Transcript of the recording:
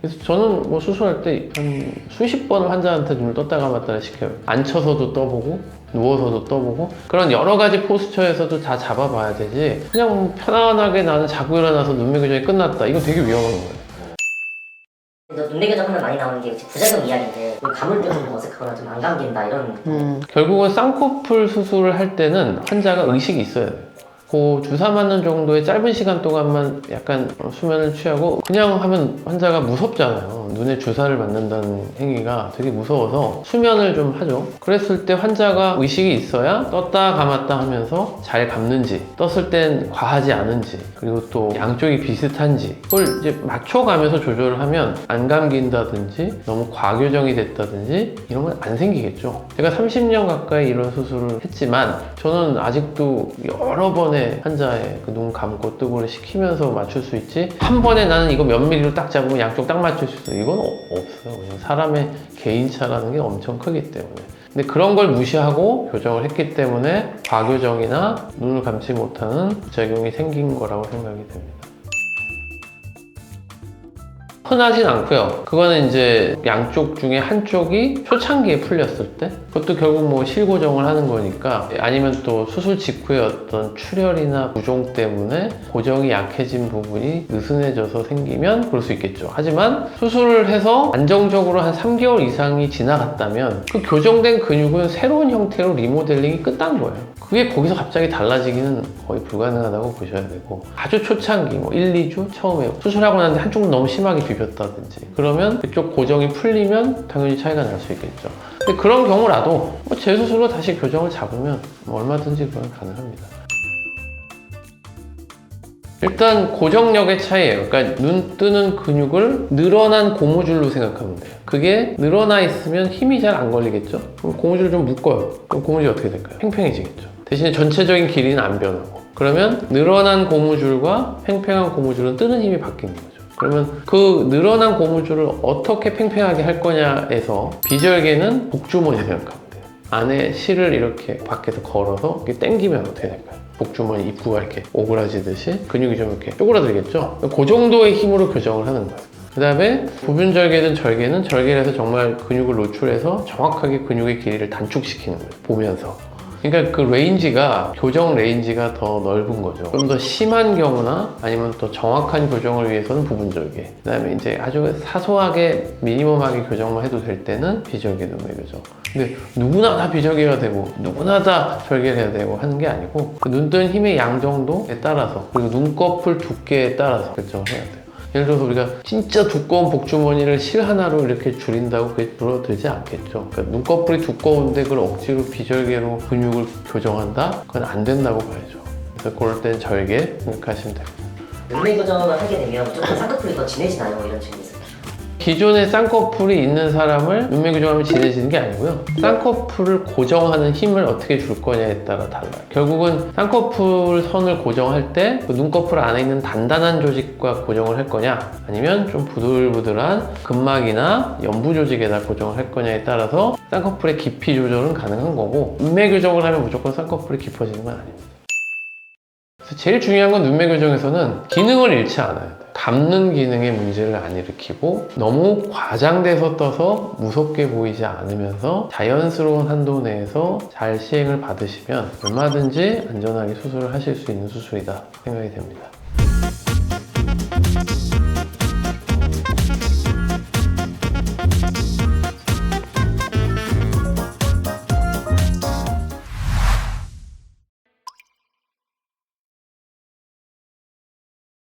그래서 저는 뭐 수술할 때 한 수십 번 환자한테 눈을 떴다 감았다 시켜요. 앉혀서도 떠보고 누워서도 떠보고 그런 여러 가지 포스처에서도 다 잡아봐야 되지, 그냥 편안하게 나는 자고 일어나서 눈매 교정이 끝났다, 이건 되게 위험한 거예요. 눈매 교정 하면 많이 나오는 게 부작용 이야기인데 감을 때 좀 어색하거나 좀 안 감긴다 이런 결국은 쌍꺼풀 수술을 할 때는 환자가 의식이 있어야 돼요. 그 주사 맞는 정도의 짧은 시간 동안만 약간 수면을 취하고 그냥 하면 환자가 무섭잖아요. 눈에 주사를 맞는다는 행위가 되게 무서워서 수면을 좀 하죠. 그랬을 때 환자가 의식이 있어야 떴다 감았다 하면서 잘 감는지, 떴을 땐 과하지 않은지, 그리고 또 양쪽이 비슷한지 그걸 이제 맞춰가면서 조절을 하면 안 감긴다든지 너무 과교정이 됐다든지 이런 건 안 생기겠죠. 제가 30년 가까이 이런 수술을 했지만 저는 아직도 여러 번의 환자의 그 눈 감고 뜨고를 시키면서 맞출 수 있지, 한 번에 나는 이거 몇 밀리로 딱 잡으면 양쪽 딱 맞출 수 있어, 이건 없어요. 그냥 사람의 개인차라는 게 엄청 크기 때문에. 근데 그런 걸 무시하고 교정을 했기 때문에 과교정이나 눈을 감지 못하는 부작용이 생긴 거라고 생각이 됩니다. 흔하진 않고요. 그거는 이제 양쪽 중에 한쪽이 초창기에 풀렸을 때, 그것도 결국 뭐 실고정을 하는 거니까, 아니면 또 수술 직후에 어떤 출혈이나 부종 때문에 고정이 약해진 부분이 느슨해져서 생기면 그럴 수 있겠죠. 하지만 수술을 해서 안정적으로 한 3개월 이상이 지나갔다면 그 교정된 근육은 새로운 형태로 리모델링이 끝난 거예요. 그게 거기서 갑자기 달라지기는 거의 불가능하다고 보셔야 되고, 아주 초창기 뭐 1, 2주 처음에 수술하고 났는데 한쪽은 너무 심하게 비볐다든지 그러면 그쪽 고정이 풀리면 당연히 차이가 날 수 있겠죠. 근데 그런 경우라도 뭐 재수술로 다시 교정을 잡으면 뭐 얼마든지 그건 가능합니다. 일단 고정력의 차이예요. 그러니까 눈 뜨는 근육을 늘어난 고무줄로 생각하면 돼요. 그게 늘어나 있으면 힘이 잘 안 걸리겠죠? 그럼 고무줄을 좀 묶어요. 그럼 고무줄이 어떻게 될까요? 팽팽해지겠죠. 대신에 전체적인 길이는 안 변하고, 그러면 늘어난 고무줄과 팽팽한 고무줄은 뜨는 힘이 바뀌는 거죠. 그러면 그 늘어난 고무줄을 어떻게 팽팽하게 할 거냐에서 비절개는 복주머니 생각하면 돼요. 안에 실을 이렇게 밖에서 걸어서 이렇게 당기면 어떻게 될까요? 복주머니 입구가 이렇게 오그라지듯이 근육이 좀 이렇게 쪼그라들겠죠? 그 정도의 힘으로 교정을 하는 거예요. 그 다음에 부분절개든 절개는 절개를 해서 정말 근육을 노출해서 정확하게 근육의 길이를 단축시키는 거예요. 보면서. 그러니까 그 레인지가, 교정 레인지가 더 넓은 거죠. 좀 더 심한 경우나 아니면 또 정확한 교정을 위해서는 부분절개, 그 다음에 이제 아주 사소하게 미니멈하게 교정만 해도 될 때는 비절개 눈매 교정. 근데 누구나 다 비절개가 되고 누구나 다 절개를 해야 되고 하는 게 아니고, 그 눈뜬 힘의 양 정도에 따라서, 그리고 눈꺼풀 두께에 따라서 결정을 해야 돼요. 예를 들어서 우리가 진짜 두꺼운 복주머니를 실 하나로 이렇게 줄인다고 그게 줄어들지 않겠죠. 그러니까 눈꺼풀이 두꺼운데 그걸 억지로 비절개로 근육을 교정한다? 그건 안 된다고 봐야죠. 그래서 그럴 땐 절개 생각하시면 됩니다. 눈매 교정을 하게 되면 무조건 쌍꺼풀이 더 진해지나요? 이런 질문이 있어요. 기존에 쌍꺼풀이 있는 사람을 눈매 교정하면 진해지는 게 아니고요. 쌍꺼풀을 고정하는 힘을 어떻게 줄 거냐에 따라 달라요. 결국은 쌍꺼풀 선을 고정할 때 그 눈꺼풀 안에 있는 단단한 조직과 고정을 할 거냐, 아니면 좀 부들부들한 근막이나 연부 조직에다 고정을 할 거냐에 따라서 쌍꺼풀의 깊이 조절은 가능한 거고, 눈매 교정을 하면 무조건 쌍꺼풀이 깊어지는 건 아닙니다. 그래서 제일 중요한 건 눈매 교정에서는 기능을 잃지 않아야 돼요. 감는 기능에 문제를 안 일으키고 너무 과장돼서 떠서 무섭게 보이지 않으면서 자연스러운 한도 내에서 잘 시행을 받으시면 얼마든지 안전하게 수술을 하실 수 있는 수술이다 생각이 됩니다.